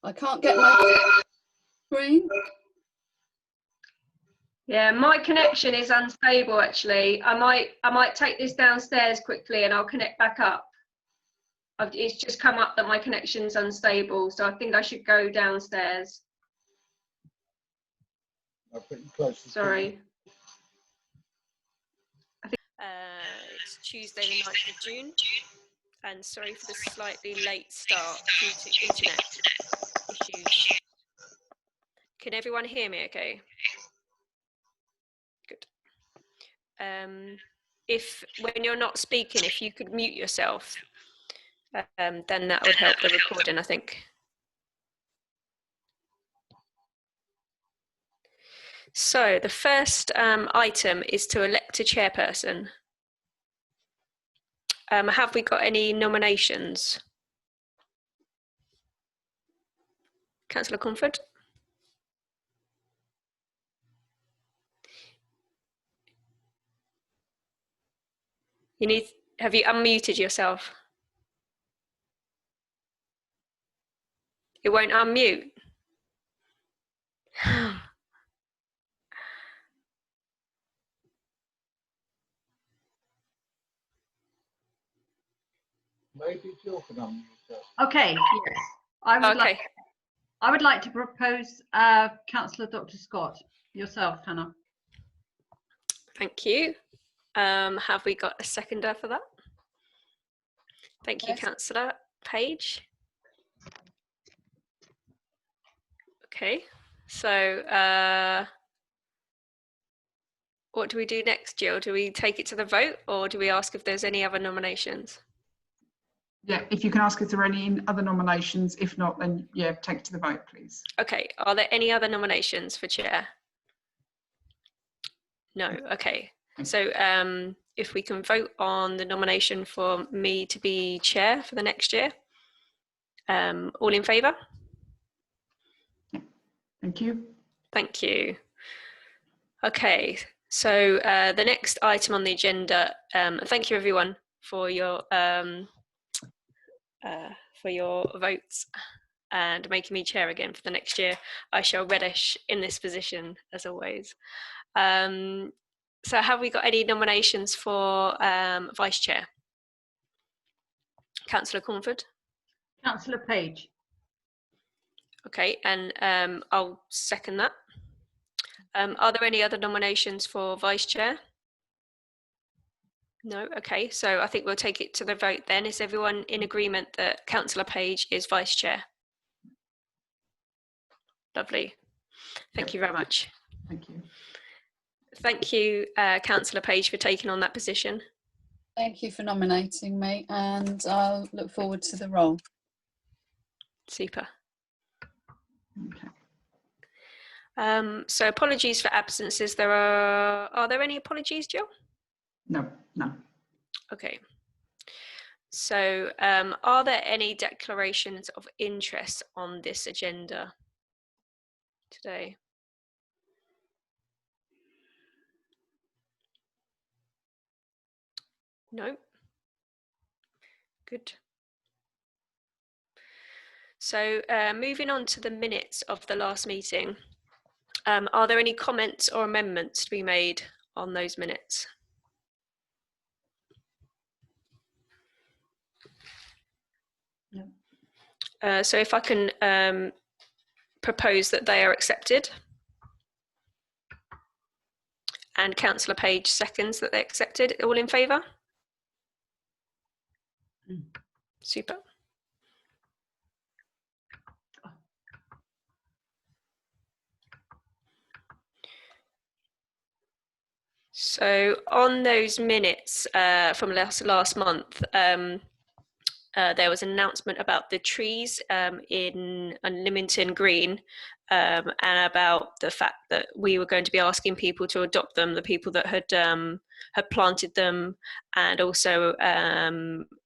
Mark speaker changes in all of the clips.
Speaker 1: I can't get my screen.
Speaker 2: Yeah, my connection is unstable actually. I might take this downstairs quickly and I'll connect back up. It's just come up that my connection's unstable, so I think I should go downstairs.
Speaker 3: I'll put you close to
Speaker 2: Sorry.
Speaker 4: It's Tuesday the 9th of June, and sorry for the slightly late start due to internet issues. Can everyone hear me okay? Good. If when you're not speaking, if you could mute yourself, then that would help the recording, I think. So the first item is to elect a chairperson. Have we got any nominations? Councillor Comfort? Have you unmuted yourself? It won't unmute.
Speaker 3: maybe Jill can unmute herself.
Speaker 5: Okay, yes. I would like to propose Councillor Dr. Scott. Yourself, Hannah.
Speaker 4: Thank you. Have we got a seconder for that? Thank you,
Speaker 1: Yes.
Speaker 4: Councillor Page. Okay, so what do we do next, Jill? Do we take it to the vote, or do we ask if there's any other nominations?
Speaker 6: Yeah, if you can ask if there are any other nominations. If not, then yeah, take it to the vote, please.
Speaker 4: Okay, are there any other nominations for chair? No, okay. So if we can vote on the nomination for me to be chair for the next year. All in favour?
Speaker 6: Thank you.
Speaker 4: Thank you. Okay, so the next item on the agenda, thank you everyone for your votes and making me chair again for the next year. I shall relish in this position as always. So have we got any nominations for vice chair? Councillor Cornford?
Speaker 5: Councillor Page.
Speaker 4: Okay, and I'll second that. Are there any other nominations for vice chair? No, okay, so I think we'll take it to the vote then. Is everyone in agreement that Councillor Page is vice chair? Lovely, thank you very much.
Speaker 6: Thank you.
Speaker 4: Thank you, Councillor Page, for taking on that position.
Speaker 1: Thank you for nominating me, and I'll look forward to the role.
Speaker 4: Super.
Speaker 6: Okay.
Speaker 4: So apologies for absences. Are there any apologies, Jill?
Speaker 6: No, no.
Speaker 4: Okay. So are there any declarations of interest on this agenda today? No. Good. So moving on to the minutes of the last meeting, are there any comments or amendments to be made on those minutes? No. So if I can propose that they are accepted, and Councillor Page seconds that they're accepted. All in favour? Super. So on those minutes from last month, there was an announcement about the trees in Lymington Green, and about the fact that we were going to be asking people to adopt them, the people that had planted them, and also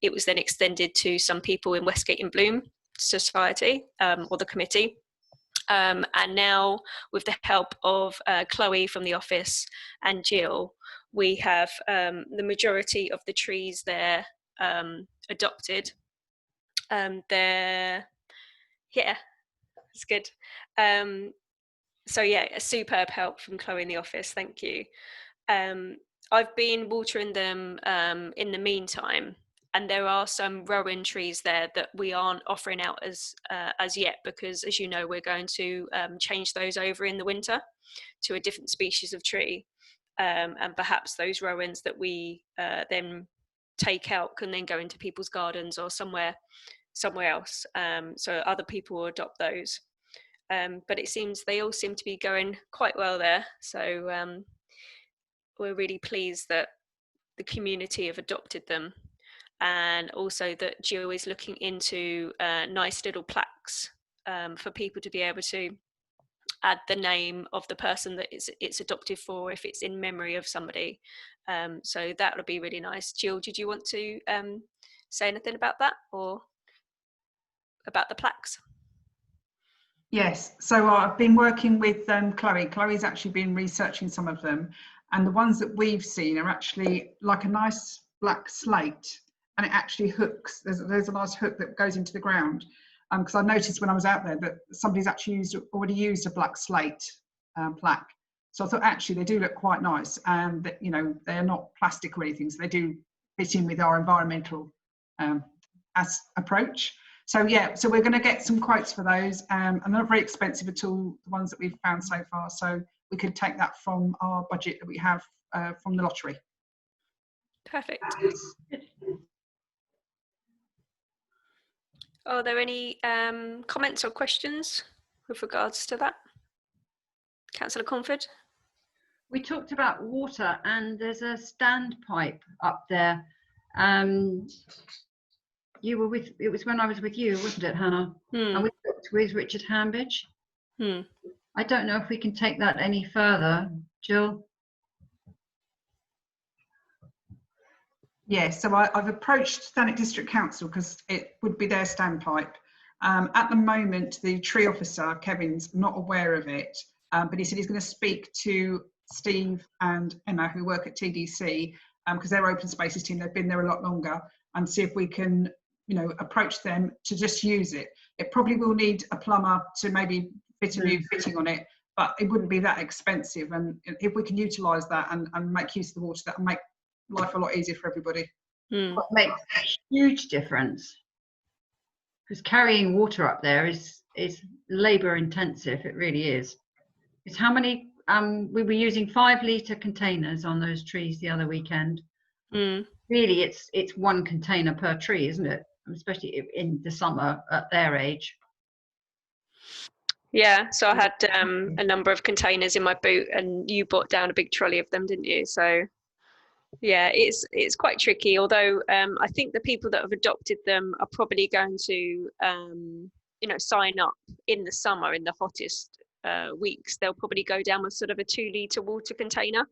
Speaker 4: it was then extended to some people in Westgate in Bloom Society or the committee. And now, with the help of Chloe from the office and Jill, we have the majority of the trees there adopted. it's good. So yeah, a superb help from Chloe in the office. Thank you. I've been watering them in the meantime, and there are some rowan trees there that we aren't offering out as yet, because as you know, we're going to change those over in the winter to a different species of tree, and perhaps those rowans that we then take out can then go into people's gardens or somewhere else, so other people will adopt those. But it seems they all seem to be going quite well there, so we're really pleased that the community have adopted them, and also that Jill is looking into nice little plaques for people to be able to add the name of the person that it's adopted for, if it's in memory of somebody. So that would be really nice. Jill, did you want to say anything about that, or about the plaques?
Speaker 6: Yes, so I've been working with Chloe. Chloe's actually been researching some of them, and the ones that we've seen are actually like a nice black slate, and it actually hooks. There's a nice hook that goes into the ground, because I noticed when I was out there that somebody's actually already used a black slate plaque. So I thought actually they do look quite nice, and that, you know, they're not plastic or anything, so they do fit in with our environmental approach. So yeah, so we're going to get some quotes for those, and they're not very expensive at all, the ones that we've found so far. So we could take that from our budget that we have from the lottery.
Speaker 4: Perfect. Are there any comments or questions with regards to that? Councillor Comfort?
Speaker 5: We talked about water, and there's a standpipe up there. You were with, it was when I was with you, wasn't it, Hannah? And we talked with Richard Hambidge. I don't know if we can take that any further, Jill.
Speaker 6: Yeah, so I've approached Thanet District Council because it would be their standpipe. At the moment, the tree officer, Kevin's, not aware of it, but he said he's going to speak to Steve and Emma, who work at TDC, because they're open spaces team, they've been there a lot longer, and see if we can, you know, approach them to just use it. It probably will need a plumber to maybe fit a new fitting on it, but it wouldn't be that expensive. And if we can utilise that and make use of the water, that will make life a lot easier for everybody.
Speaker 5: It makes a huge difference, because carrying water up there is labour intensive. It really is. It's how many? We were using 5-litre containers on those trees the other weekend. Really, it's one container per tree, isn't it? Especially in the summer at their age.
Speaker 4: Yeah, so I had a number of containers in my boot, and you brought down a big trolley of them, didn't you? So yeah, it's quite tricky, although I think the people that have adopted them are probably going to you know, sign up in the summer, in the hottest weeks. They'll probably go down with sort of a 2-litre water container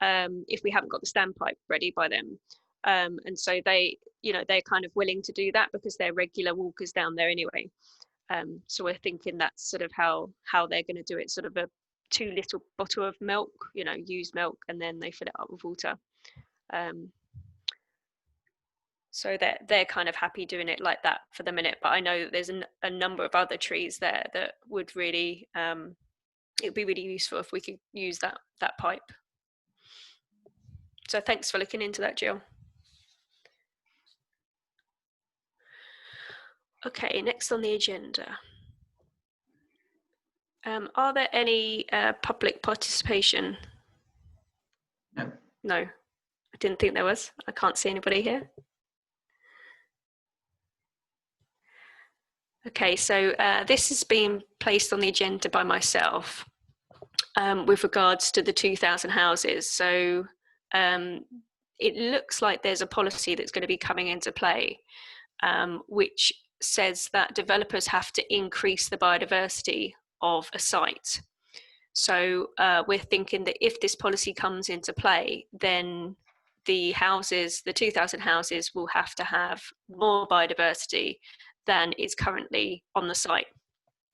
Speaker 4: if we haven't got the standpipe ready by then. And so they, you know, they're kind of willing to do that because they're regular walkers down there anyway. So we're thinking that's sort of how they're going to do it, sort of a 2-litre bottle of milk, you know, used milk, and then they fill it up with water. So they're kind of happy doing it like that for the minute, but I know that there's a number of other trees there that would really it would be really useful if we could use that pipe. So thanks for looking into that, Jill. Okay, next on the agenda. Are there any public participation?
Speaker 6: No.
Speaker 4: No, I didn't think there was. I can't see anybody here. Okay, so this has been placed on the agenda by myself with regards to the 2,000 houses. So it looks like there's a policy that's going to be coming into play, which says that developers have to increase the biodiversity of a site. So we're thinking that if this policy comes into play, then the houses, the 2,000 houses, will have to have more biodiversity than is currently on the site.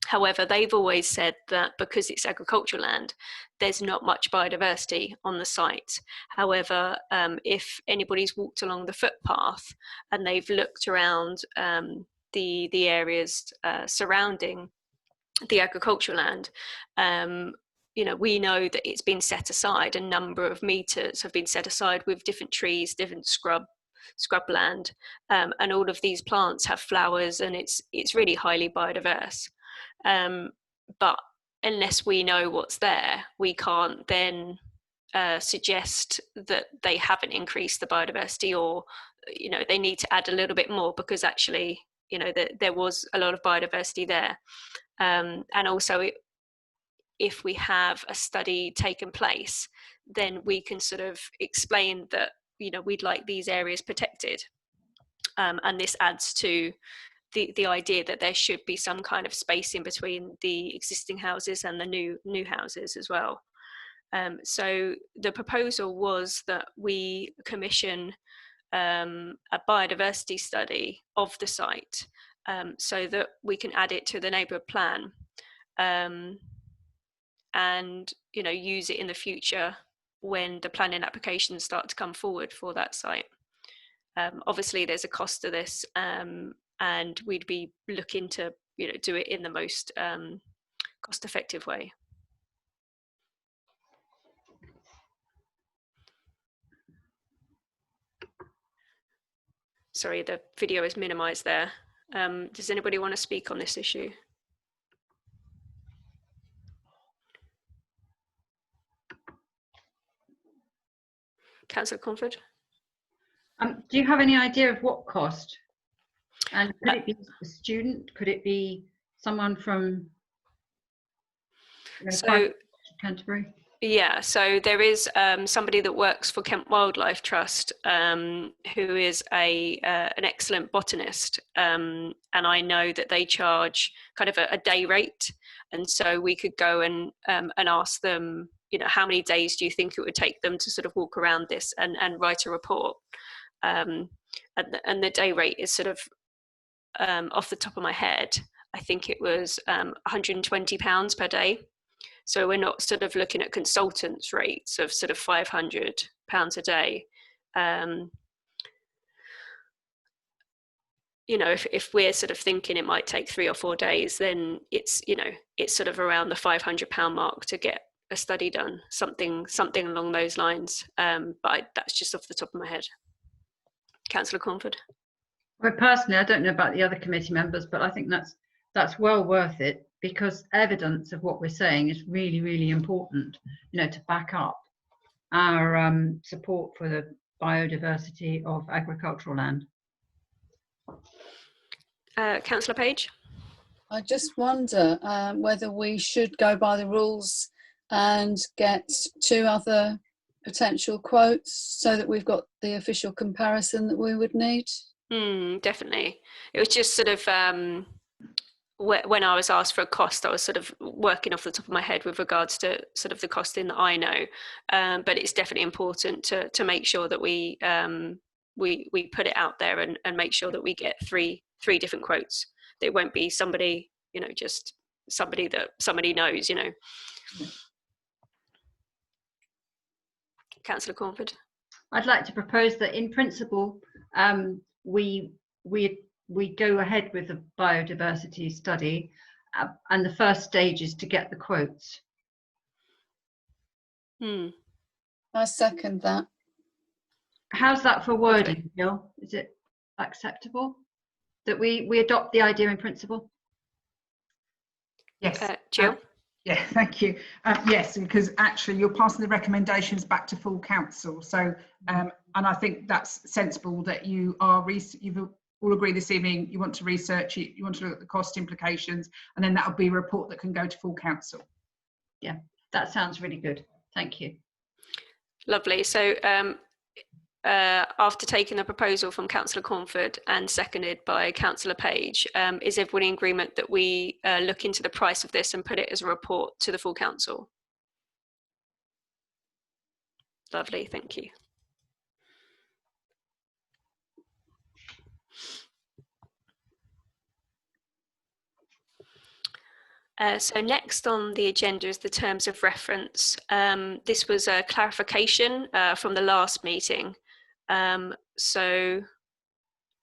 Speaker 4: However, they've always said that because it's agricultural land, there's not much biodiversity on the site. However, if anybody's walked along the footpath and they've looked around the areas surrounding the agricultural land, you know, we know that it's been set aside, a number of meters have been set aside with different trees, different scrubland, and all of these plants have flowers, and it's really highly biodiverse. But unless we know what's there, we can't then suggest that they haven't increased the biodiversity, or, you know, they need to add a little bit more, because actually, you know, there was a lot of biodiversity there. And also, if we have a study taken place, then we can sort of explain that, you know, we'd like these areas protected. And this adds to the idea that there should be some kind of space in between the existing houses and the new houses as well. So the proposal was that we commission a biodiversity study of the site, so that we can add it to the neighbourhood plan, and, you know, use it in the future when the planning applications start to come forward for that site. Obviously, there's a cost to this, and we'd be looking to, you know, do it in the most cost-effective way. Sorry, the video is minimized there. Does anybody want to speak on this issue? Councillor Comfort?
Speaker 5: Do you have any idea of what cost? And could it be a student? Could it be someone from Canterbury?
Speaker 4: Yeah, so there is somebody that works for Kent Wildlife Trust, who is an excellent botanist, and I know that they charge kind of a day rate, and so we could go and ask them, you know, how many days do you think it would take them to sort of walk around this and write a report, and the day rate is sort of, off the top of my head, I think it was £120 per day. So we're not sort of looking at consultants' rates of sort of £500 a day. You know, if we're sort of thinking it might take 3 or 4 days, then it's, you know, it's sort of around the £500 mark to get a study done, something along those lines. But that's just off the top of my head. Councillor Cornford.
Speaker 5: Well, personally, I don't know about the other committee members, but I think that's well worth it, because evidence of what we're saying is really, really important, you know, to back up our support for the biodiversity of agricultural land.
Speaker 4: Councillor Page?
Speaker 1: I just wonder whether we should go by the rules and get 2 other potential quotes so that we've got the official comparison that we would need.
Speaker 4: Definitely. It was just sort of, when I was asked for a cost, I was sort of working off the top of my head with regards to sort of the costing that I know. But it's definitely important to make sure that we put it out there and make sure that we get three different quotes. It won't be somebody, you know, just somebody that somebody knows, you know. Councillor Cornford.
Speaker 5: I'd like to propose that in principle, we go ahead with the biodiversity study, and the first stage is to get the quotes.
Speaker 1: I second that.
Speaker 5: How's that for wording, Jill? Is it acceptable that we adopt the idea in principle?
Speaker 6: Yes.
Speaker 4: Jill?
Speaker 6: Yeah, thank you. Yes, because actually you're passing the recommendations back to full council. So, and I think that's sensible that you've all agreed this evening, you want to research it, you want to look at the cost implications, and then that'll be a report that can go to full council.
Speaker 5: Yeah, that sounds really good. Thank you.
Speaker 4: Lovely. So after taking the proposal from Councillor Cornford and seconded by Councillor Page, is everyone in agreement that we look into the price of this and put it as a report to the full council? Lovely, thank you. So next on the agenda is the terms of reference. This was a clarification from the last meeting. So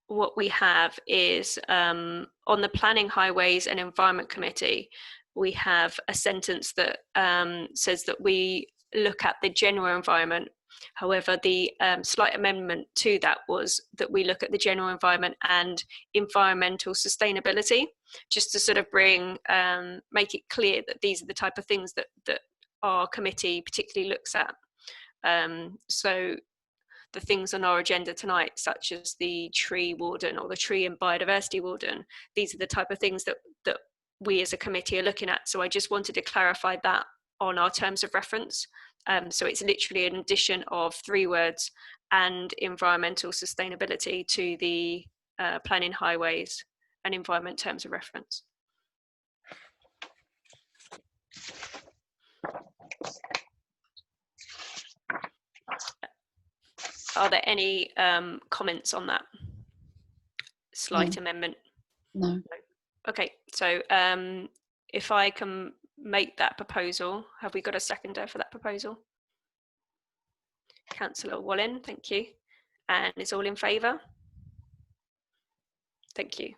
Speaker 4: what we have is on the Planning, Highways and Environment Committee, we have a sentence that says that we look at the general environment. However, the slight amendment to that was that we look at the general environment and environmental sustainability, just to sort of make it clear that these are the type of things that our committee particularly looks at. So the things on our agenda tonight, such as the tree warden or the tree and biodiversity warden, these are the type of things that we as a committee are looking at. So I just wanted to clarify that on our terms of reference. So it's literally an addition of 3 words and environmental sustainability to the planning, highways and environment terms of reference. Are there any comments on that slight amendment?
Speaker 1: No.
Speaker 4: Okay, so if I can make that proposal, have we got a seconder for that proposal? Councillor Wallin, thank you. And is all in favour? Thank you.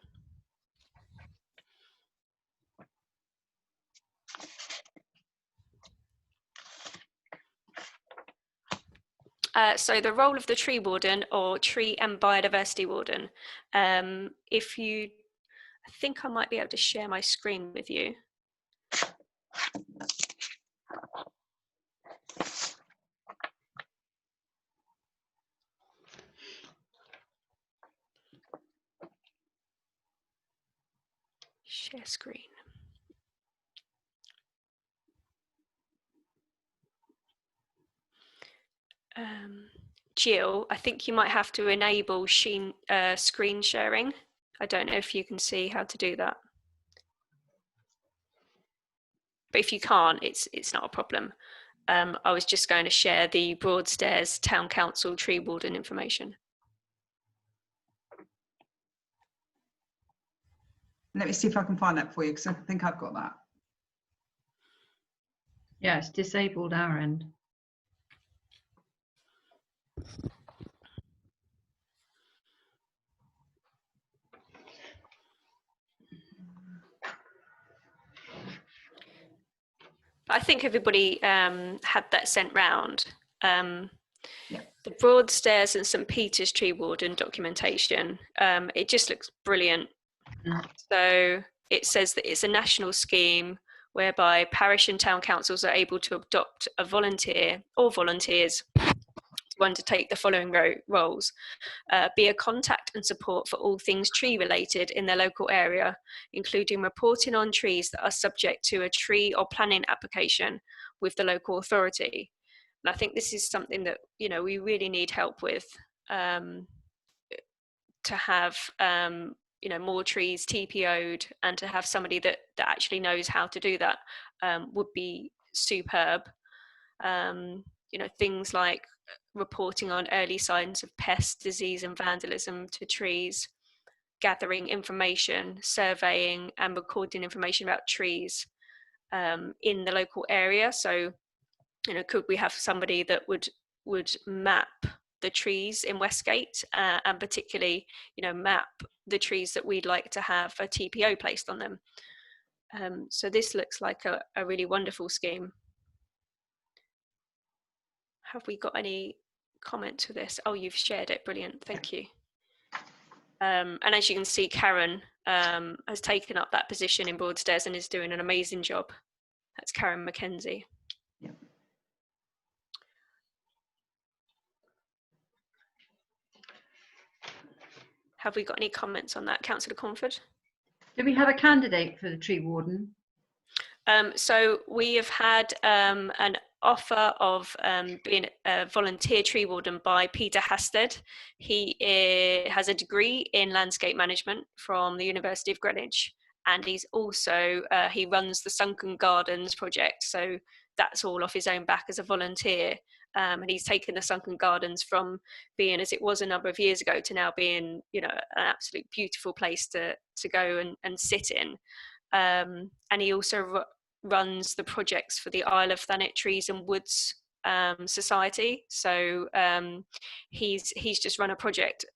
Speaker 4: So the role of the tree warden or tree and biodiversity warden, I think I might be able to share my screen with you. Share screen. Jill, I think you might have to enable screen sharing. I don't know if you can see how to do that. But if you can't, it's not a problem. I was just going to share the Broadstairs Town Council tree warden information.
Speaker 6: Let me see if I can find that for you, because I think I've got that.
Speaker 5: Yeah, it's disabled our end.
Speaker 4: I think everybody had that sent round.
Speaker 6: Yeah.
Speaker 4: The Broadstairs and St Peter's tree warden documentation, it just looks brilliant. So it says that it's a national scheme whereby parish and town councils are able to adopt a volunteer or volunteers to undertake the following roles. Be a contact and support for all things tree related in their local area, including reporting on trees that are subject to a tree or planning application with the local authority. And I think this is something that, you know, we really need help with, to have you know, more trees TPO'd, and to have somebody that actually knows how to do that would be superb. You know, things like reporting on early signs of pest, disease and vandalism to trees, gathering information, surveying and recording information about trees in the local area. So, you know, could we have somebody that would map the trees in Westgate and particularly, you know, map the trees that we'd like to have a TPO placed on them. So this looks like a really wonderful scheme. Have we got any comment to this? Oh, you've shared it. Brilliant. Thank you. And as you can see, Karen has taken up that position in Broadstairs and is doing an amazing job. That's Karen Mackenzie.
Speaker 6: Yeah.
Speaker 4: Have we got any comments on that, Councillor Cornford?
Speaker 5: Do we have a candidate for the tree warden?
Speaker 4: So we have had an offer of being a volunteer tree warden by Peter Hasted. He has a degree in landscape management from the University of Greenwich, and he's also he runs the Sunken Gardens project, so that's all off his own back as a volunteer. And he's taken the Sunken Gardens from being as it was a number of years ago to now being, you know, an absolute beautiful place to go and sit in. And he also runs the projects for the Isle of Thanet Trees and Woods Society. So he's just run a project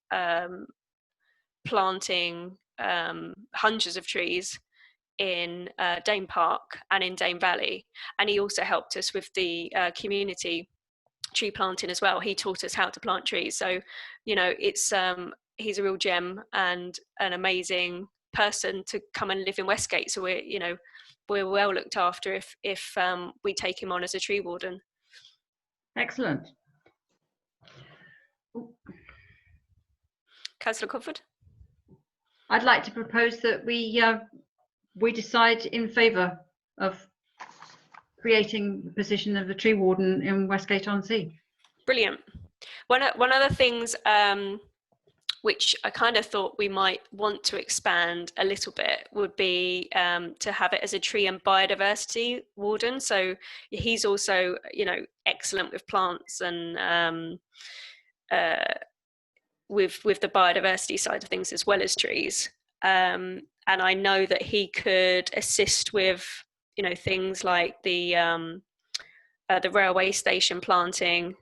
Speaker 4: planting hundreds of trees in Dane Park and in Dane Valley, and he also helped us with the community tree planting as well. He taught us how to plant trees. So, you know, it's he's a real gem and an amazing person to come and live in Westgate. So we're well looked after if we take him on as a tree warden.
Speaker 5: Excellent.
Speaker 4: Councillor Comfort?
Speaker 5: I'd like to propose that we decide in favour of creating the position of the tree warden in Westgate-on-Sea.
Speaker 4: Brilliant. One of the things which I kind of thought we might want to expand a little bit would be to have it as a tree and biodiversity warden. So he's also, you know, excellent with plants and with the biodiversity side of things as well as trees. And I know that he could assist with, you know, things like the railway station planting,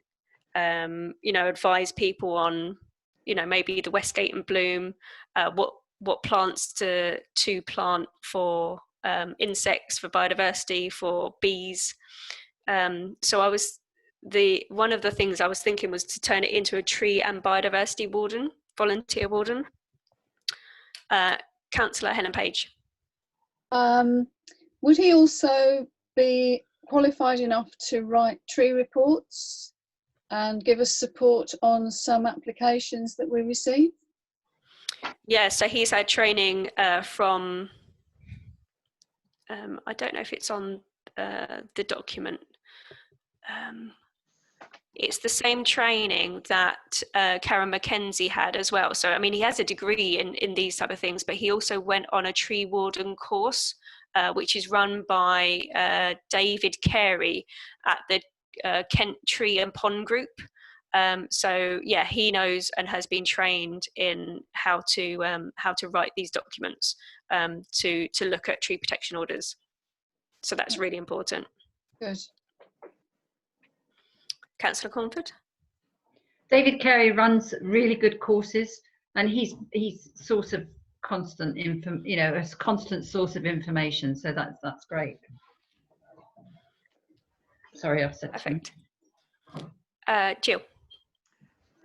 Speaker 4: you know, advise people on, you know, maybe the Westgate and Bloom, what plants to plant for insects, for biodiversity, for bees. So one of the things I was thinking was to turn it into a tree and biodiversity warden, volunteer warden. Councillor Helen Page.
Speaker 1: Would he also be qualified enough to write tree reports and give us support on some applications that we receive?
Speaker 4: Yeah, so he's had training from, I don't know if it's on the document. It's the same training that Karen Mackenzie had as well. So, I mean, he has a degree in these type of things, but he also went on a tree warden course, which is run by David Carey at the Kent Tree and Pond Group. So yeah, he knows and has been trained in how to write these documents to look at tree protection orders. So that's really important.
Speaker 1: Good.
Speaker 4: Councillor Cornford.
Speaker 5: David Carey runs really good courses, and he's source of constant a constant source of information. So that's great. Sorry, I've said
Speaker 4: Perfect. Jill.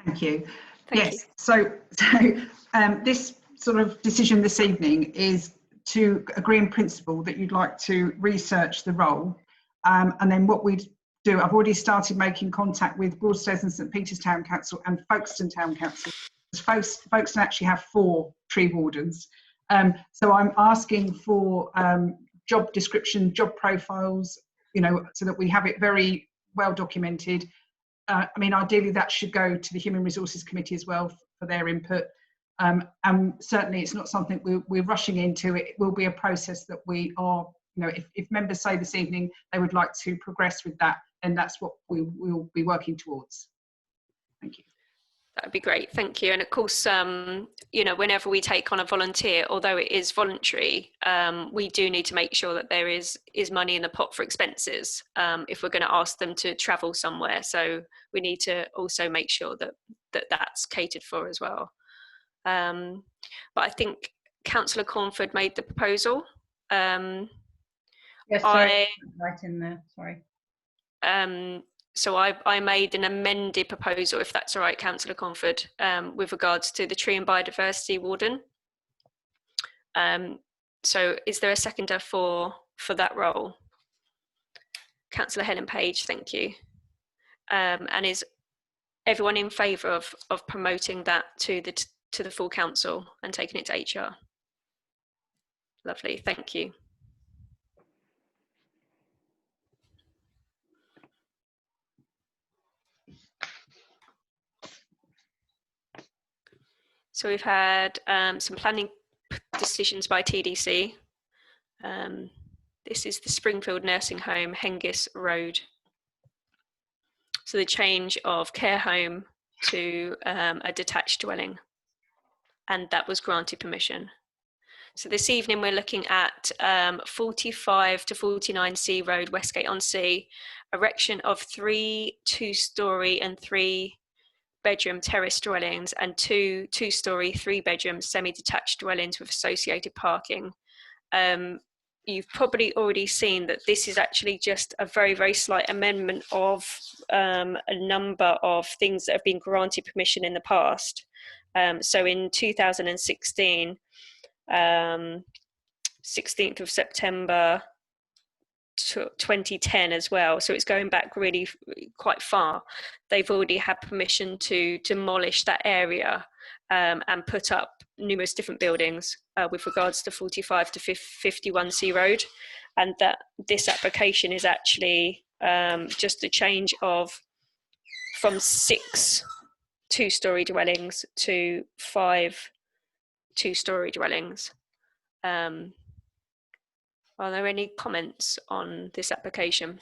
Speaker 6: Thank you.
Speaker 4: Thank
Speaker 6: yes. You. So this sort of decision this evening is to agree in principle that you'd like to research the role, and then what we'd do. I've already started making contact with Broadstairs and St Peter's Town Council and Folkestone Town Council. Folkestone actually have 4 tree wardens, so I'm asking for job description, job profiles, you know, so that we have it very well documented. I mean, ideally that should go to the Human Resources Committee as well for their input. And certainly it's not something we're rushing into. It will be a process that we are, you know, if members say this evening they would like to progress with that, then that's what we will be working towards. Thank you.
Speaker 4: That'd be great, thank you. And of course, you know, whenever we take on a volunteer, although it is voluntary, we do need to make sure that there is money in the pot for expenses if we're going to ask them to travel somewhere. So we need to also make sure that's catered for as well. But I think Councillor Cornford made the proposal.
Speaker 5: Yes, sorry, right in there. Sorry.
Speaker 4: So I made an amended proposal, if that's all right, Councillor Cornford, with regards to the Tree and Biodiversity Warden. So is there a seconder for that role? Councillor Helen Page, thank you. And is everyone in favour of promoting that to the full council and taking it to HR? Lovely, thank you. So we've had some planning decisions by TDC. This is the Springfield Nursing Home, Hengist Road. So the change of care home to a detached dwelling, and that was granted permission. So this evening we're looking at 45 to 49 Sea Road, Westgate-on-Sea, erection of 3 2-storey and 3 bedroom terrace dwellings and 2 2-storey, 3 bedroom semi-detached dwellings with associated parking. you've probably already seen that this is actually just a very, very slight amendment of a number of things that have been granted permission in the past. So in 2016, 16th of September 2010 as well, so it's going back really quite far. They've already had permission to demolish that area and put up numerous different buildings with regards to 45 to 51C Road, and that this application is actually just a change of from 6 two-storey dwellings to 5 two-storey dwellings. Are there any comments on this application?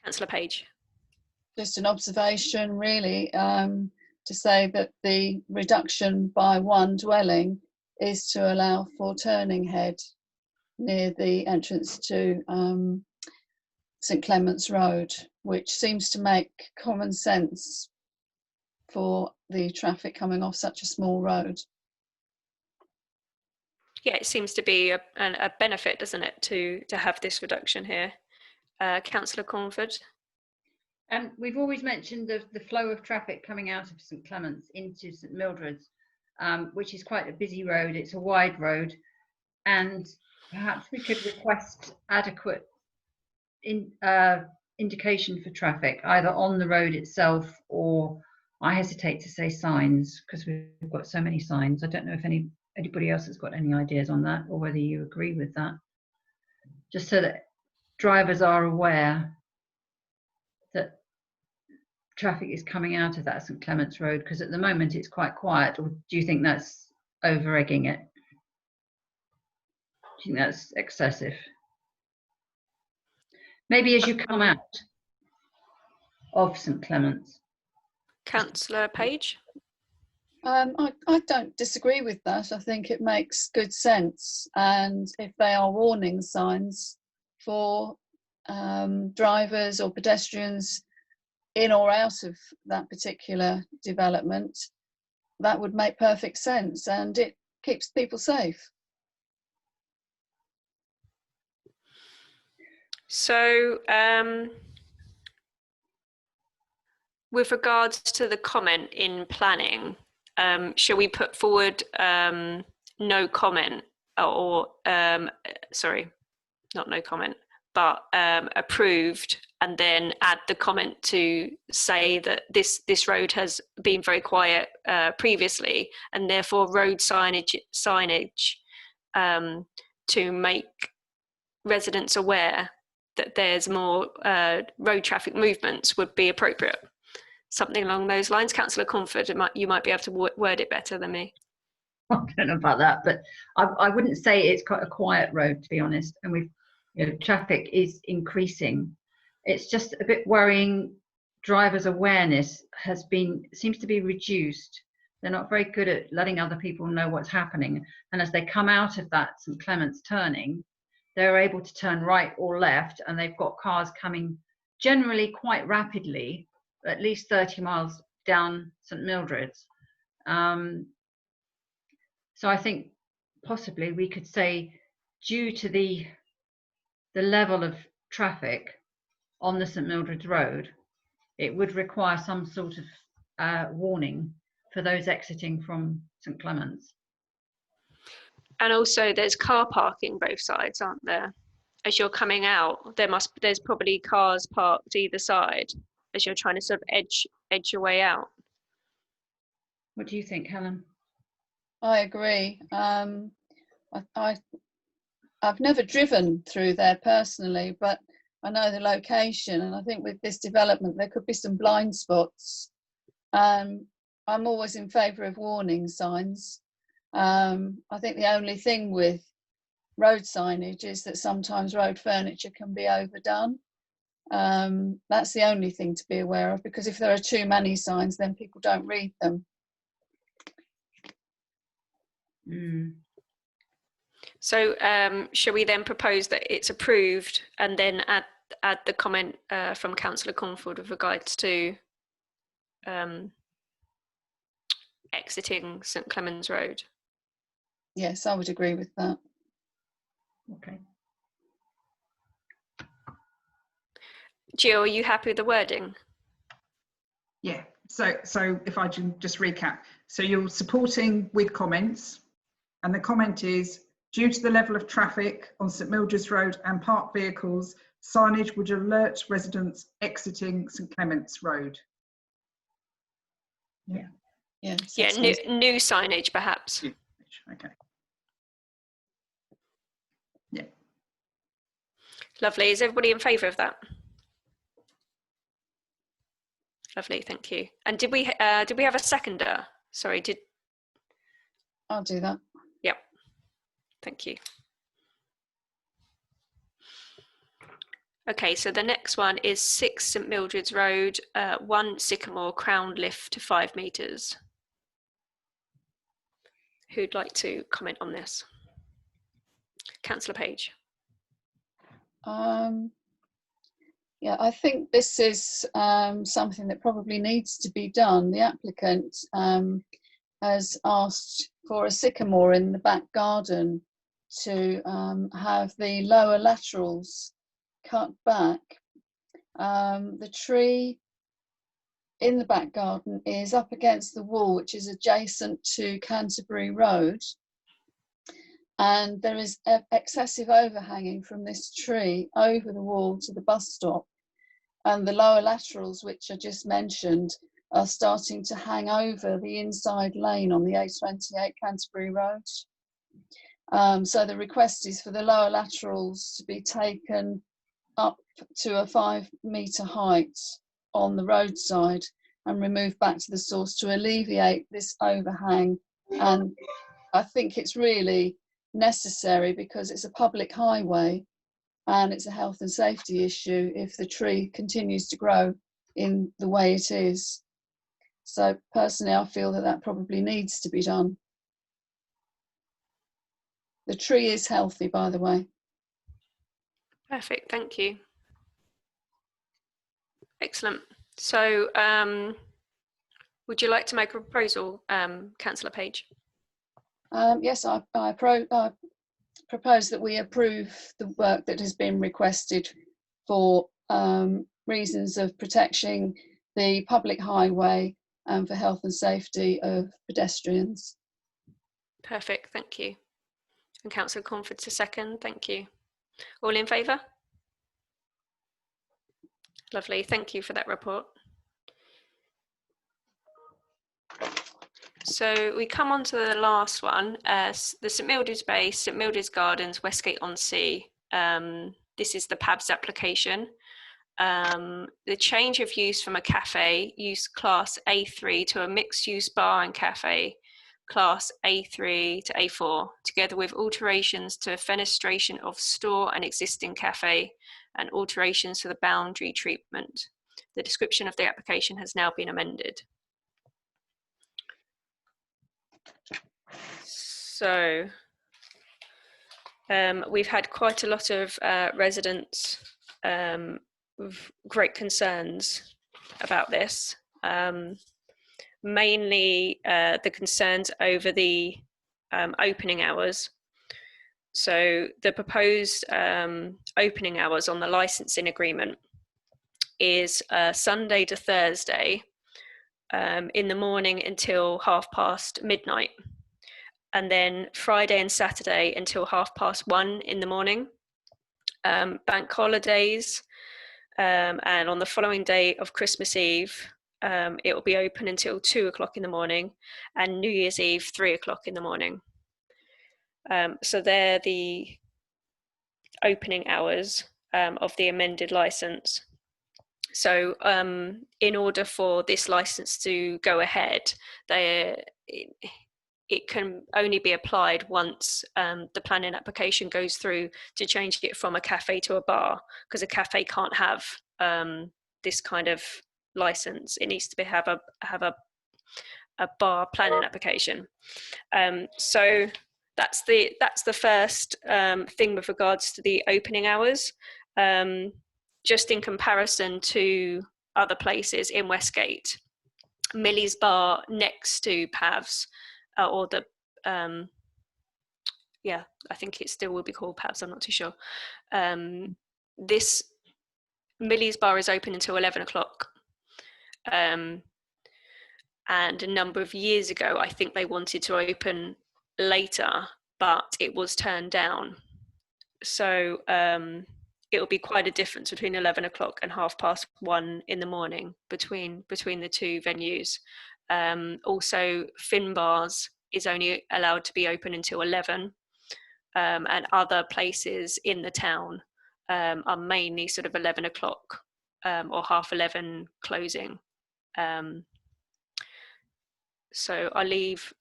Speaker 4: Councillor Page.
Speaker 1: Just an observation, really, to say that the reduction by 1 dwelling is to allow for turning head near the entrance to St Clement's Road, which seems to make common sense for the traffic coming off such a small road.
Speaker 4: Yeah, it seems to be a benefit, doesn't it, to have this reduction here. Councillor Cornford.
Speaker 5: We've always mentioned the flow of traffic coming out of St Clement's into St Mildred's, which is quite a busy road. It's a wide road, and perhaps we could request adequate indication for traffic, either on the road itself, or I hesitate to say signs, because we've got so many signs. I don't know if anybody else has got any ideas on that, or whether you agree with that, just so that drivers are aware that traffic is coming out of that St Clement's Road, because at the moment it's quite quiet. Or do you think that's over-egging it? Do you think that's excessive? Maybe as you come out of St Clement's.
Speaker 4: Councillor Page.
Speaker 1: I don't disagree with that. I think it makes good sense, and if they are warning signs for drivers or pedestrians in or out of that particular development, that would make perfect sense, and it keeps people safe.
Speaker 4: So with regards to the comment in planning, shall we put forward no comment, or sorry, not no comment, but approved, and then add the comment to say that this road has been very quiet previously, and therefore road signage to make residents aware that there's more road traffic movements would be appropriate. Something along those lines. Councillor Comfort, you might be able to word it better than me.
Speaker 5: I don't know about that, but I wouldn't say it's quite a quiet road, to be honest. And traffic is increasing. It's just a bit worrying. Drivers' awareness seems to be reduced. They're not very good at letting other people know what's happening. And as they come out of that St Clement's turning, they're able to turn right or left, and they've got cars coming generally quite rapidly, at least 30 miles down St Mildred's. So I think possibly we could say, due to the level of traffic on the St Mildred's Road, it would require some sort of warning for those exiting from St Clement's.
Speaker 4: And also there's car parking both sides, aren't there? As you're coming out, there's probably cars parked either side as you're trying to sort of edge your way out.
Speaker 5: What do you think, Helen?
Speaker 1: I agree. I've never driven through there personally, but I know the location, and I think with this development there could be some blind spots. I'm always in favour of warning signs. I think the only thing with road signage is that sometimes road furniture can be overdone. That's the only thing to be aware of, because if there are too many signs, then people don't read them.
Speaker 4: So shall we then propose that it's approved, and then add the comment from Councillor Cornford with regards to exiting St Clements Road.
Speaker 1: Yes, I would agree with that.
Speaker 5: Okay.
Speaker 4: Jill, are you happy with the wording?
Speaker 6: Yeah, so if I can just recap. So you're supporting with comments, and the comment is, due to the level of traffic on St Mildred's Road and parked vehicles, signage would alert residents exiting St Clements Road. Yeah.
Speaker 1: Yes,
Speaker 4: Yeah,
Speaker 1: that sounds-
Speaker 4: new signage perhaps.
Speaker 6: Okay. Yeah.
Speaker 4: Lovely. Is everybody in favour of that? Lovely, thank you. And did we have a seconder? Sorry,
Speaker 1: I'll do that.
Speaker 4: Yep. Thank you. Okay, so the next one is 6 St Mildred's Road, 1 Sycamore crown lift to 5 metres. Who'd like to comment on this? Councillor Page.
Speaker 1: Yeah, I think this is something that probably needs to be done. The applicant has asked for a sycamore in the back garden to have the lower laterals cut back. The tree in the back garden is up against the wall, which is adjacent to Canterbury Road. And there is excessive overhanging from this tree over the wall to the bus stop. And the lower laterals, which I just mentioned, are starting to hang over the inside lane on the A28 Canterbury Road. So the request is for the lower laterals to be taken up to a 5-metre height on the roadside and removed back to the source to alleviate this overhang. And I think it's really necessary because it's a public highway and it's a health and safety issue if the tree continues to grow in the way it is. So personally, I feel that that probably needs to be done. The tree is healthy, by the way.
Speaker 4: Perfect, thank you. Excellent. So would you like to make a proposal, Councillor Page?
Speaker 1: Yes, I propose that we approve the work that has been requested for reasons of protecting the public highway and for health and safety of pedestrians.
Speaker 4: Perfect, thank you. And Councillor Cornford's a second, thank you. All in favour? Lovely, thank you for that report. So we come on to the last one, the St Mildred's Bay, St Mildred's Gardens, Westgate-on-Sea. This is the PABS application. The change of use from a cafe, use class A3 to a mixed use bar and cafe, class A3 to A4, together with alterations to fenestration of store and existing cafe and alterations to the boundary treatment. The description of the application has now been amended. So we've had quite a lot of residents with great concerns about this. Mainly the concerns over the opening hours. So the proposed opening hours on the licensing agreement is Sunday to Thursday in the morning until midnight, and then Friday and Saturday until 1:30 in the morning. Bank holidays, and on the following day of Christmas Eve, it will be open until 2:00 in the morning, and New Year's Eve 3:00 in the morning. So they're the opening hours of the amended license. So in order for this license to go ahead, it can only be applied once the planning application goes through to change it from a cafe to a bar, because a cafe can't have this kind of license. It needs to have a bar planning application. So that's the first thing with regards to the opening hours. Just in comparison to other places in Westgate, Millie's Bar next to Pav's, or the yeah, I think it still will be called Pav's, I'm not too sure. This Millie's Bar is open until 11 o'clock. And a number of years ago, I think they wanted to open later, but it was turned down. So it will be quite a difference between 11 o'clock and 1:30 in the morning between the two venues. Also, Finn Bars is only allowed to be open until 11. And other places in the town are mainly sort of 11 o'clock or 10:30 closing. So I'll leave.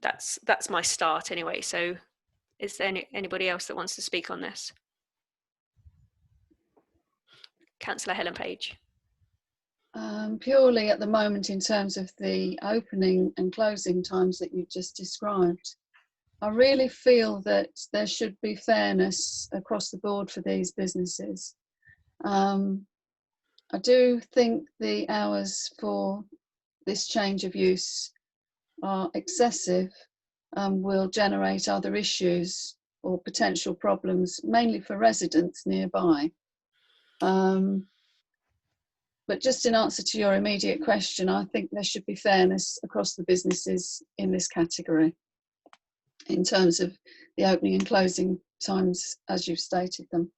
Speaker 4: That's my start anyway. So is there anybody else that wants to speak on this? Councillor Helen Page.
Speaker 1: Purely at the moment, in terms of the opening and closing times that you just described, I really feel that there should be fairness across the board for these businesses. I do think the hours for this change of use are excessive and will generate other issues or potential problems, mainly for residents nearby. But just in answer to your immediate question, I think there should be fairness across the businesses in this category, in terms of the opening and closing times as you've stated them.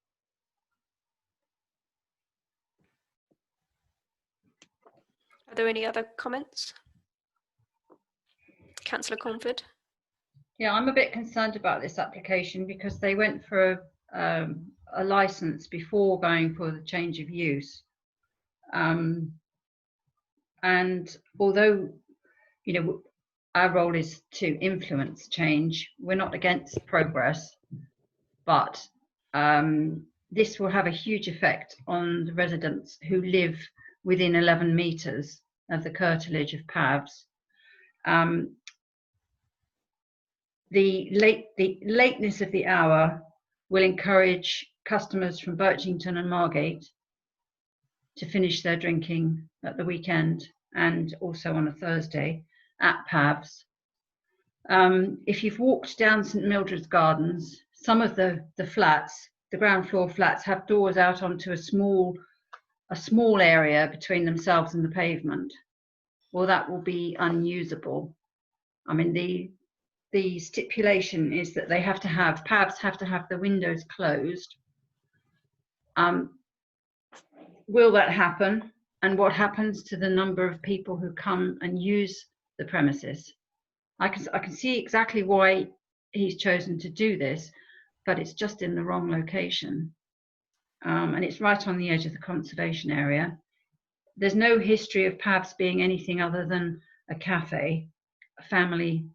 Speaker 4: Are there any other comments? Councillor Cornford.
Speaker 5: Yeah, I'm a bit concerned about this application because they went for a license before going for the change of use. And although, you know, our role is to influence change, we're not against progress, but this will have a huge effect on the residents who live within 11 metres of the curtilage of Pav's. The lateness of the hour will encourage customers from Birchington and Margate to finish their drinking at the weekend and also on a Thursday at Pav's. If you've walked down St Mildred's Gardens, some of the flats, the ground floor flats, have doors out onto a small area between themselves and the pavement. Well, that will be unusable. I mean, the stipulation is that they have to have, Pav's have to have the windows closed. Will that happen? And what happens to the number of people who come and use the premises? I can see exactly why he's chosen to do this, but it's just in the wrong location. And it's right on the edge of the conservation area. There's no history of Pav's being anything other than a cafe, a family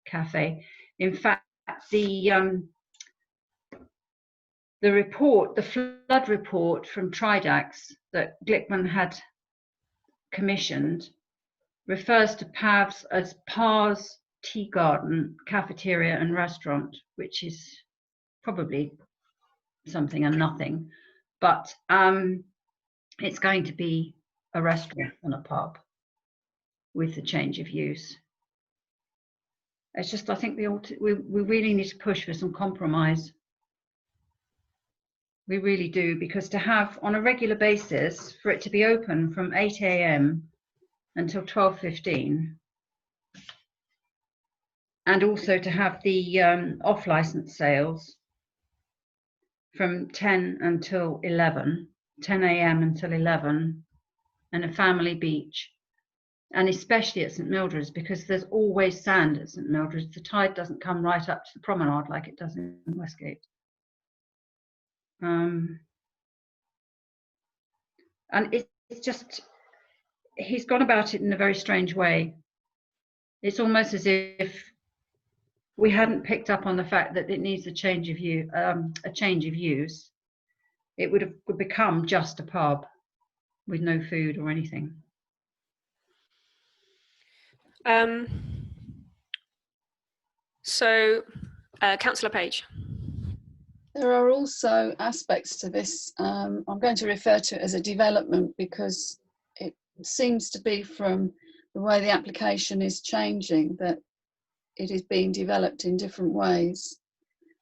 Speaker 5: cafe. In fact, the report, the flood report from Tridax that Glickman had commissioned, refers to Pav's as Par's Tea Garden, Cafeteria and Restaurant, which is probably something and nothing, but it's going to be a restaurant and a pub with the change of use. It's just, I think we really need to push for some compromise. We really do, because to have on a regular basis, for it to be open from 8 AM until 12:15, and also to have the off-license sales from 10 until 11, 10 AM until 11, and a family beach, and especially at St Mildred's, because there's always sand at St Mildred's. The tide doesn't come right up to the promenade like it does in Westgate. And it's just, he's gone about it in a very strange way. It's almost as if we hadn't picked up on the fact that it needs a change of use. It would have become just a pub with no food or anything.
Speaker 4: Councillor Page.
Speaker 1: There are also aspects to this, I'm going to refer to it as a development because it seems to be, from the way the application is changing, that it is being developed in different ways.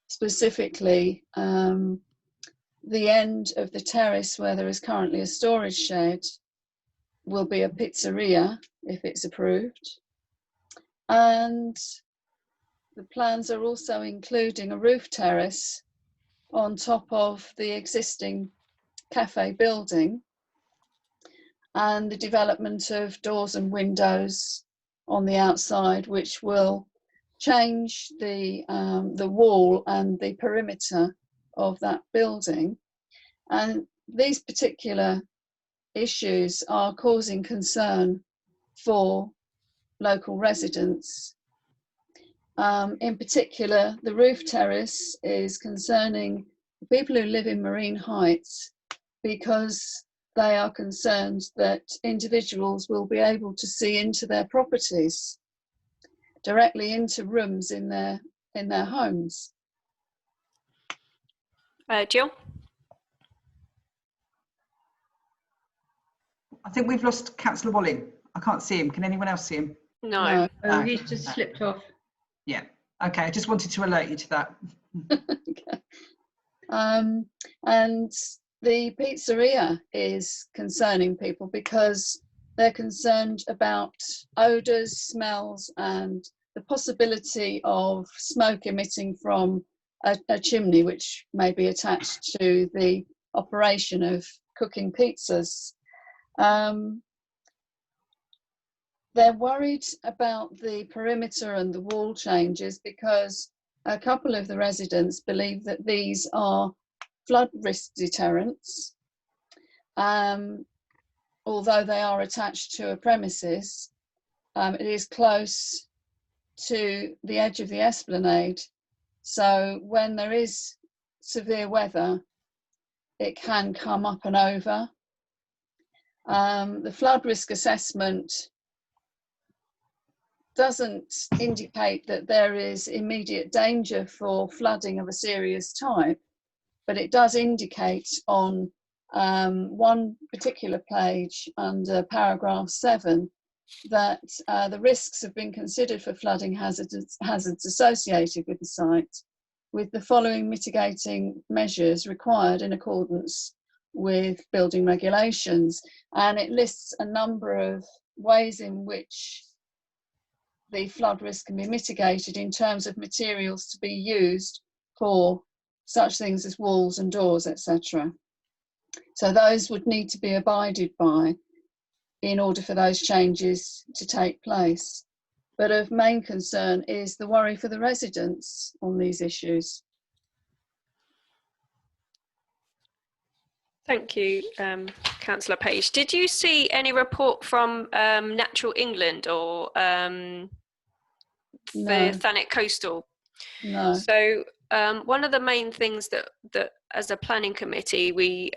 Speaker 1: Specifically, the end of the terrace where there is currently a storage shed will be a pizzeria if it's approved. And the plans are also including a roof terrace on top of the existing cafe building, and the development of doors and windows on the outside, which will change the wall and the perimeter of that building. And these particular issues are causing concern for local residents. In particular, the roof terrace is concerning people who live in Marine Heights, because they are concerned that individuals will be able to see into their properties, directly into rooms in their homes.
Speaker 4: Jill?
Speaker 6: I think we've lost Councillor Walling. I can't see him. Can anyone else see him?
Speaker 4: No.
Speaker 5: Oh, he's just slipped off.
Speaker 6: Yeah. Okay, I just wanted to alert you to that.
Speaker 1: Okay. And the pizzeria is concerning people because they're concerned about odours, smells, and the possibility of smoke emitting from a chimney which may be attached to the operation of cooking pizzas. They're worried about the perimeter and the wall changes because a couple of the residents believe that these are flood risk deterrents, although they are attached to a premises. It is close to the edge of the esplanade, so when there is severe weather, it can come up and over. The flood risk assessment doesn't indicate that there is immediate danger for flooding of a serious type, but it does indicate on one particular page under paragraph 7 that the risks have been considered for flooding hazards associated with the site, with the following mitigating measures required in accordance with building regulations. And it lists a number of ways in which the flood risk can be mitigated in terms of materials to be used for such things as walls and doors, etc. So those would need to be abided by in order for those changes to take place. But of main concern is the worry for the residents on these issues.
Speaker 4: Thank you, Councillor Page. Did you see any report from Natural England or
Speaker 1: No.
Speaker 4: the Thanet Coastal?
Speaker 1: No.
Speaker 4: So one of the main things that as a planning committee we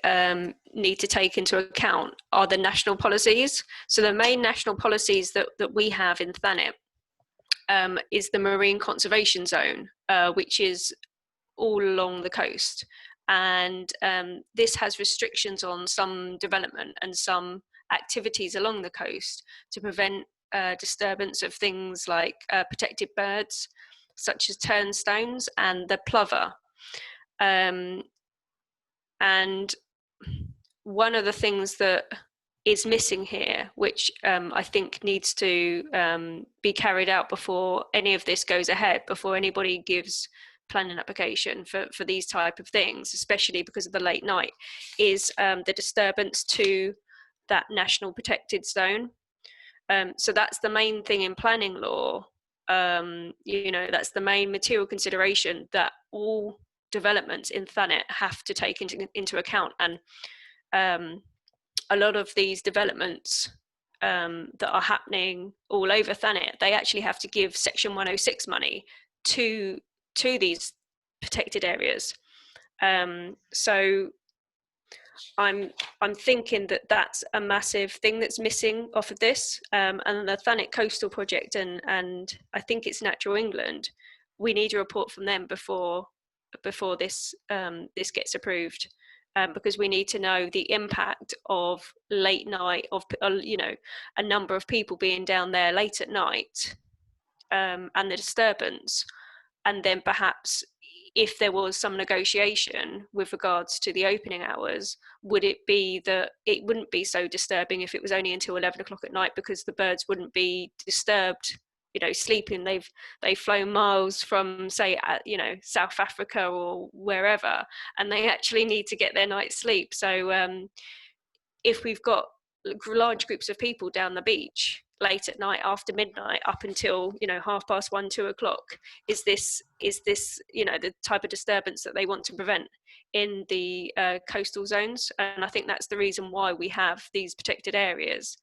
Speaker 4: need to take into account are the national policies. So the main national policies that we have in Thanet is the Marine Conservation Zone, which is all along the coast. And this has restrictions on some development and some activities along the coast to prevent disturbance of things like protected birds, such as turnstones and the plover. And one of the things that is missing here, which I think needs to be carried out before any of this goes ahead, before anybody gives planning application for these type of things, especially because of the late night, is the disturbance to that national protected zone. So that's the main thing in planning law. You know, that's the main material consideration that all developments in Thanet have to take into account. And a lot of these developments that are happening all over Thanet, they actually have to give Section 106 money to these protected areas. So I'm thinking that that's a massive thing that's missing off of this. And the Thanet Coastal Project and I think it's Natural England, we need a report from them before this this gets approved. because we need to know the impact of late night, of you know, a number of people being down there late at night, and the disturbance. And then perhaps if there was some negotiation with regards to the opening hours, would it be that it wouldn't be so disturbing if it was only until 11 o'clock at night, because the birds wouldn't be disturbed, you know, sleeping. They've flown miles from, say, you know, South Africa or wherever, and they actually need to get their night's sleep. So if we've got large groups of people down the beach late at night, after midnight, up until, you know, 1:30, 2 o'clock, is this, you know, the type of disturbance that they want to prevent in the coastal zones? And I think that's the reason why we have these protected areas.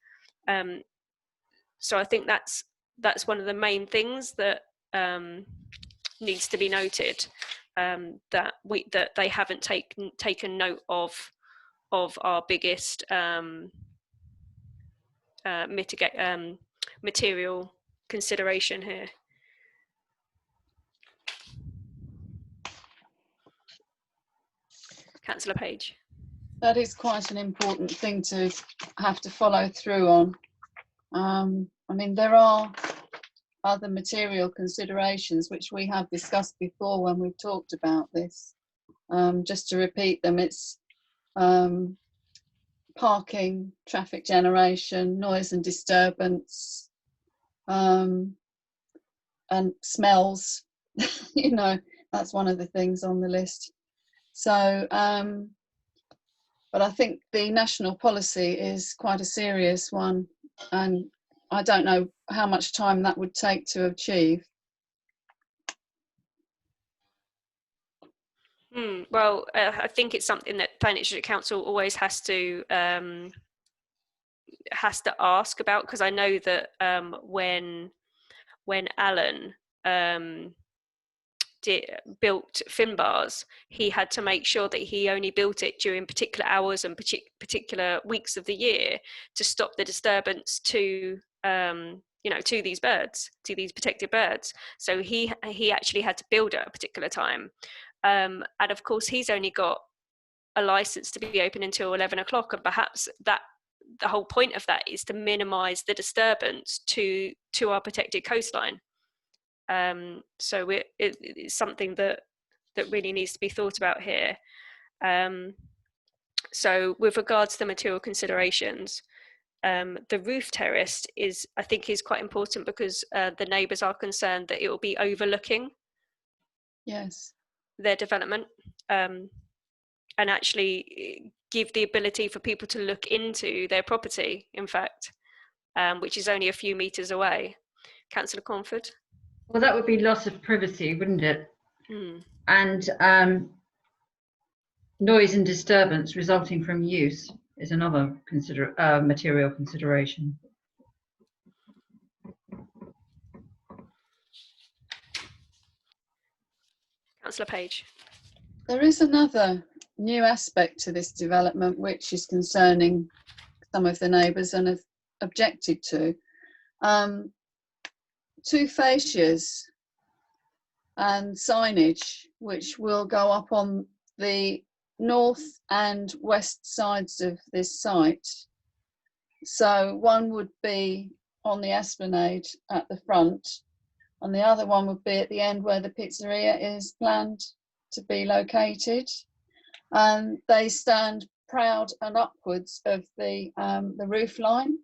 Speaker 4: So I think that's one of the main things that needs to be noted, that they haven't taken note of our biggest material consideration here. Councillor Page.
Speaker 1: That is quite an important thing to have to follow through on. I mean, there are other material considerations which we have discussed before when we've talked about this. Just to repeat them, it's parking, traffic generation, noise and disturbance, and smells. You know, that's one of the things on the list. So, but I think the national policy is quite a serious one, and I don't know how much time that would take to achieve.
Speaker 4: Well, I think it's something that Thanet District Council always has to ask about, because I know that when Alan built fin bars, he had to make sure that he only built it during particular hours and particular weeks of the year to stop the disturbance to you know, to these birds, to these protected birds. So he actually had to build at a particular time, and of course he's only got a license to be open until 11 o'clock, and perhaps that the whole point of that is to minimize the disturbance to our protected coastline. So it's something that really needs to be thought about here. So with regards to the material considerations, the roof terrace I think is quite important, because the neighbours are concerned that it will be overlooking their development, and actually give the ability for people to look into their property, in fact, which is only a few metres away. Councillor Cornford?
Speaker 5: Well, that would be loss of privacy, wouldn't it? And noise and disturbance resulting from use is another material consideration.
Speaker 4: Councillor Page.
Speaker 1: There is another new aspect to this development which is concerning some of the neighbours and have objected to. 2 fascias and signage which will go up on the north and west sides of this site. So one would be on the esplanade at the front, and the other one would be at the end where the pizzeria is planned to be located, and they stand proud and upwards of the roof line,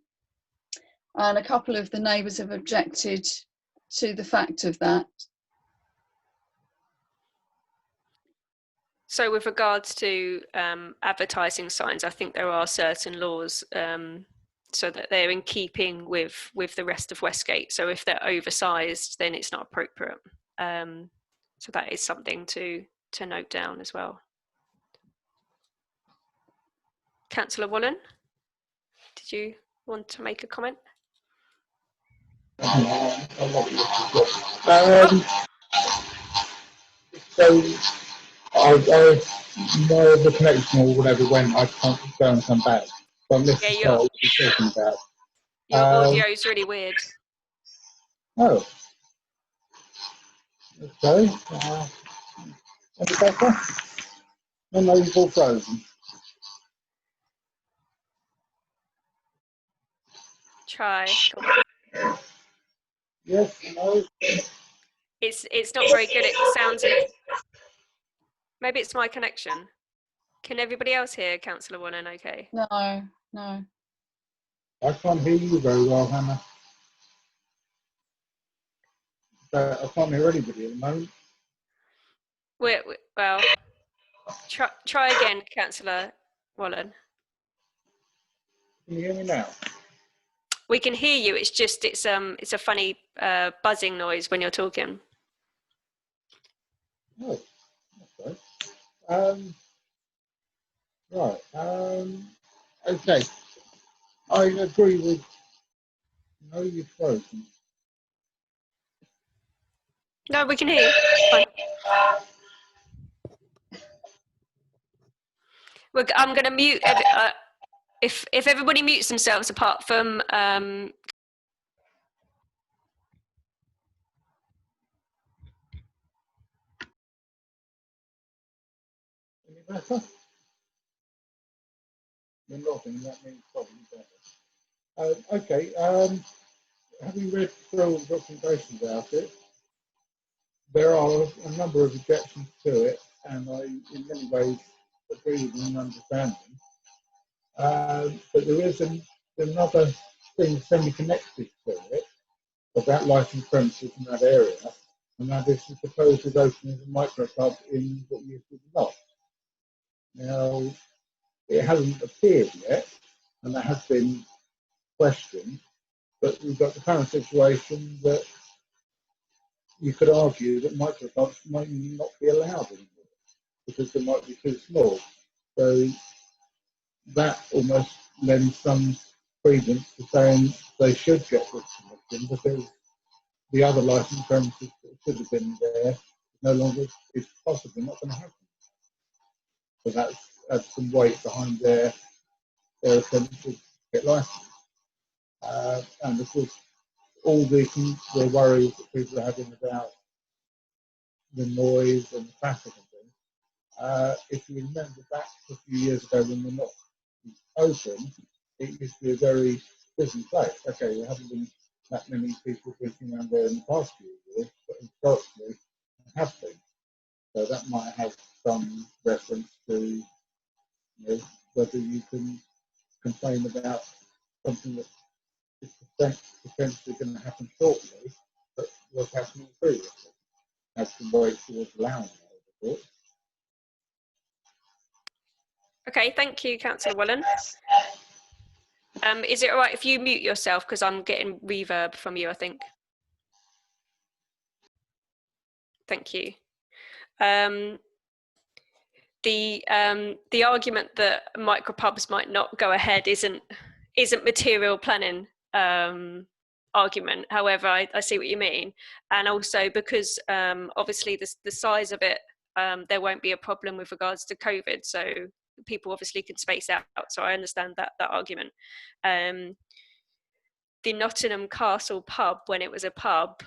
Speaker 1: and a couple of the neighbours have objected to the fact of that.
Speaker 4: So with regards to advertising signs, I think there are certain laws so that they're in keeping with the rest of Westgate. So if they're oversized, then it's not appropriate. So that is something to note down as well. Councillor Wallen, did you want to make a comment?
Speaker 3: So I know the connection or whatever went, I can't go and come back. So I missed the part what you're talking about.
Speaker 4: Your audio is really weird.
Speaker 3: Oh. Okay. Any better? No, you've all frozen.
Speaker 4: try.
Speaker 3: Yes, no.
Speaker 4: It's not very good. It sounds a bit. Maybe it's my connection. Can everybody else hear Councillor Warren? Okay.
Speaker 1: No, no.
Speaker 3: I can't hear you very well, Hannah. I can't hear anybody at the moment.
Speaker 4: Well, try again, Councillor Wallen.
Speaker 3: Can you hear me now?
Speaker 4: We can hear you. It's just it's a funny buzzing noise when you're talking.
Speaker 3: Oh, that's right. Okay. I agree with. No, you've frozen.
Speaker 4: No, we can hear you. Fine. I'm going to mute. If everybody mutes themselves apart from
Speaker 3: Any better? You're nodding. That means probably better. Okay. Having read through all the documentation about it, there are a number of objections to it, and I, in many ways, agree with them and understand them. But there is another thing semi-connected to it about licensed premises in that area, and that is the proposed opening of a microclub in what used to be not. Now, it hasn't appeared yet, and that has been questioned, but we've got the current situation that you could argue that microclubs might not be allowed anymore because they might be too small. So that almost lends some credence to saying they should get this permission because the other licensed premises that should have been there no longer is possibly not going to happen. So that's some weight behind their attempt to get licensed. And of course, all the worries that people are having about the noise and the traffic and things. If you remember back a few years ago when we're not open, it used to be a very busy place. Okay, there haven't been that many people drinking around there in the past few years, but historically there have been. So that might have some reference to whether you can complain about something that is potentially going to happen shortly, but was happening previously. Have to wait towards allowing it.
Speaker 4: Okay, thank you, Councillor Wallen. Is it all right if you mute yourself because I'm getting reverb from you, I think. Thank you. The argument that micropubs might not go ahead isn't material planning argument. However, I see what you mean, and also because obviously the size of it, there won't be a problem with regards to COVID. So people obviously can space out. So I understand that argument. The Nottingham Castle pub, when it was a pub,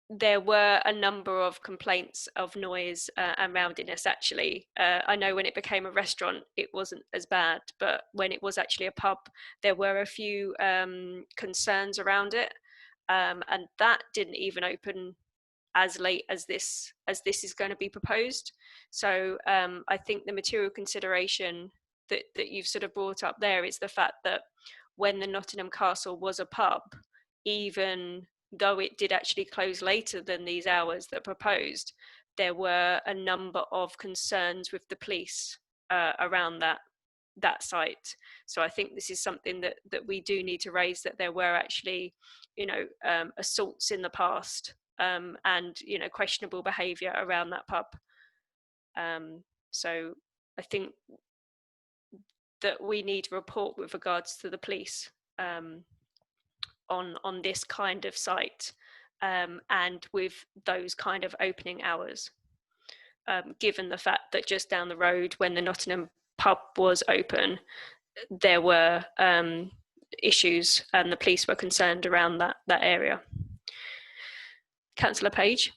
Speaker 4: there were a number of complaints of noise and rowdiness actually. I know when it became a restaurant it wasn't as bad, but when it was actually a pub there were a few concerns around it, and that didn't even open as late as this is going to be proposed. So I think the material consideration that you've sort of brought up there is the fact that when the Nottingham Castle was a pub, even though it did actually close later than these hours that are proposed, there were a number of concerns with the police around that site. So I think this is something that we do need to raise, that there were actually, assaults in the past and, questionable behaviour around that pub. So I think that we need a report with regards to the police on this kind of site and with those kind of opening hours, given the fact that just down the road when the Nottingham pub was open there were issues and the police were concerned around that area. Councillor Page.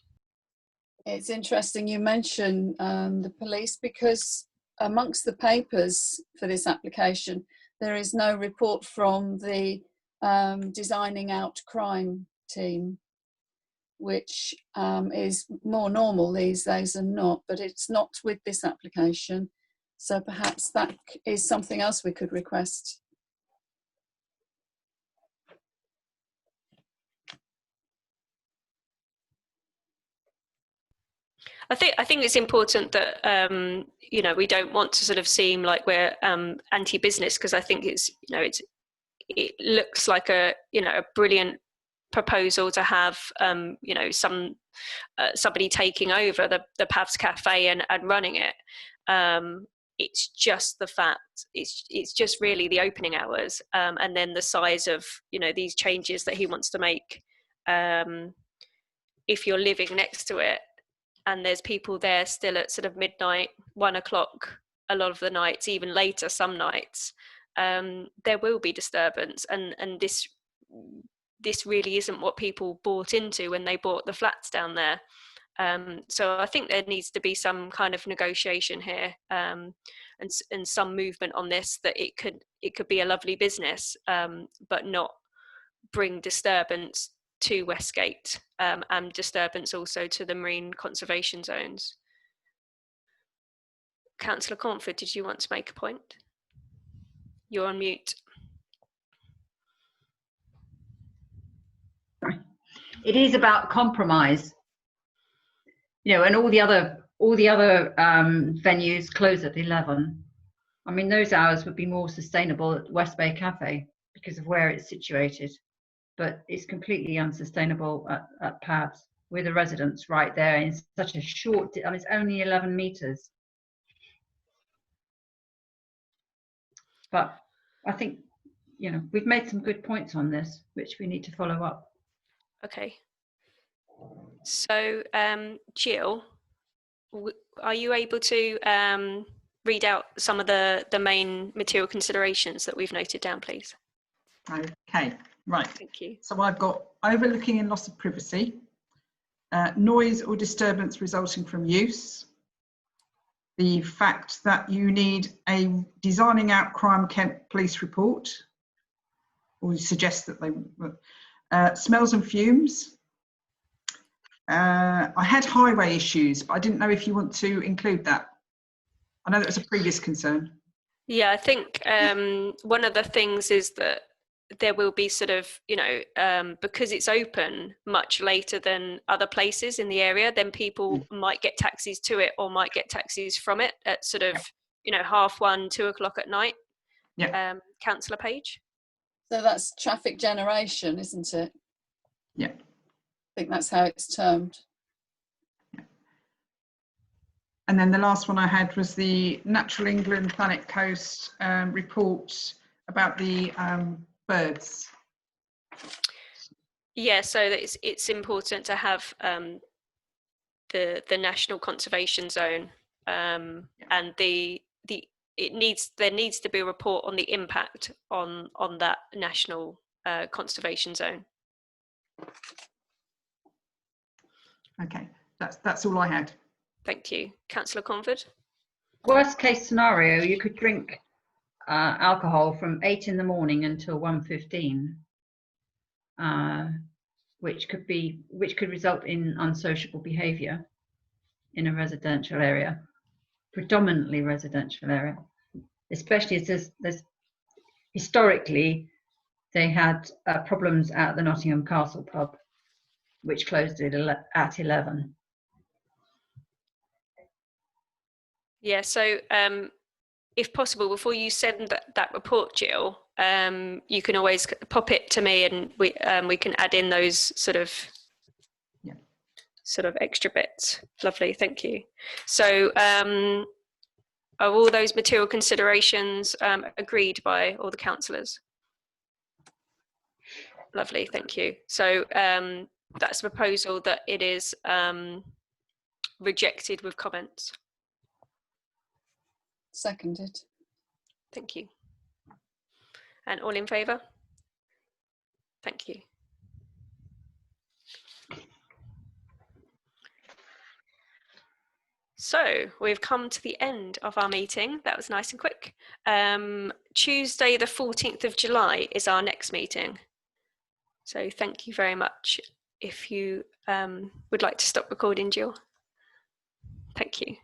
Speaker 1: It's interesting you mention the police, because amongst the papers for this application there is no report from the designing out crime team, which is more normal these days than not, but it's not with this application. So perhaps that is something else we could request.
Speaker 4: I think it's important that you know, we don't want to sort of seem like we're anti-business, because I think it's, you know, it looks like a, you know, a brilliant proposal to have you know, somebody taking over the Pavs Cafe and running it. It's just the fact, it's just really the opening hours, and then the size of, you know, these changes that he wants to make. If you're living next to it and there's people there still at sort of midnight, 1 o'clock, a lot of the nights, even later some nights, there will be disturbance, and this really isn't what people bought into when they bought the flats down there. So I think there needs to be some kind of negotiation here, and some movement on this, that it could be a lovely business, but not bring disturbance to Westgate, and disturbance also to the marine conservation zones. Councillor Cornford, did you want to make a point? You're on mute.
Speaker 5: It is about compromise, you know, and all the other venues close at 11. I mean, those hours would be more sustainable at West Bay Cafe because of where it's situated, but it's completely unsustainable at Pavs with the residents right there in such a short, I mean, it's only 11 meters. But I think, you know, we've made some good points on this, which we need to follow up.
Speaker 4: Okay. So, Jill, are you able to read out some of the main material considerations that we've noted down, please?
Speaker 6: Okay, right.
Speaker 4: Thank you.
Speaker 6: So I've got overlooking and loss of privacy, noise or disturbance resulting from use, the fact that you need a designing out crime Kent police report, or you suggest that they, smells and fumes. I had highway issues, but I didn't know if you want to include that. I know that was a previous concern.
Speaker 4: Yeah, I think one of the things is that there will be sort of, you know, because it's open much later than other places in the area, then people might get taxis to it or might get taxis from it at sort of, you know, 1:30, 2 o'clock at night.
Speaker 6: Yeah.
Speaker 4: Councillor Page?
Speaker 1: So that's traffic generation, isn't it?
Speaker 6: Yeah.
Speaker 1: I think that's how it's termed.
Speaker 6: And then the last one I had was the Natural England Planet Coast report about the birds.
Speaker 4: Yeah, so it's important to have the national conservation zone, and there needs to be a report on the impact on that national conservation zone.
Speaker 6: Okay, that's all I had.
Speaker 4: Thank you. Councillor Conford?
Speaker 5: Worst case scenario, you could drink alcohol from 8 in the morning until 1:15, which could result in unsociable behaviour in a residential area, predominantly residential area, especially as there's historically they had problems at the Nottingham Castle pub, which closed at 11.
Speaker 4: Yeah, so if possible, before you send that report, Jill, you can always pop it to me, and we can add in those sort of extra bits. Lovely, thank you. So are all those material considerations agreed by all the councillors? Lovely, thank you. So that's a proposal that it is rejected with comments.
Speaker 1: Seconded.
Speaker 4: Thank you. And all in favour? Thank you. So we've come to the end of our meeting. That was nice and quick. Tuesday, the 14th of July is our next meeting. So thank you very much. If you would like to stop recording, Jill. Thank you.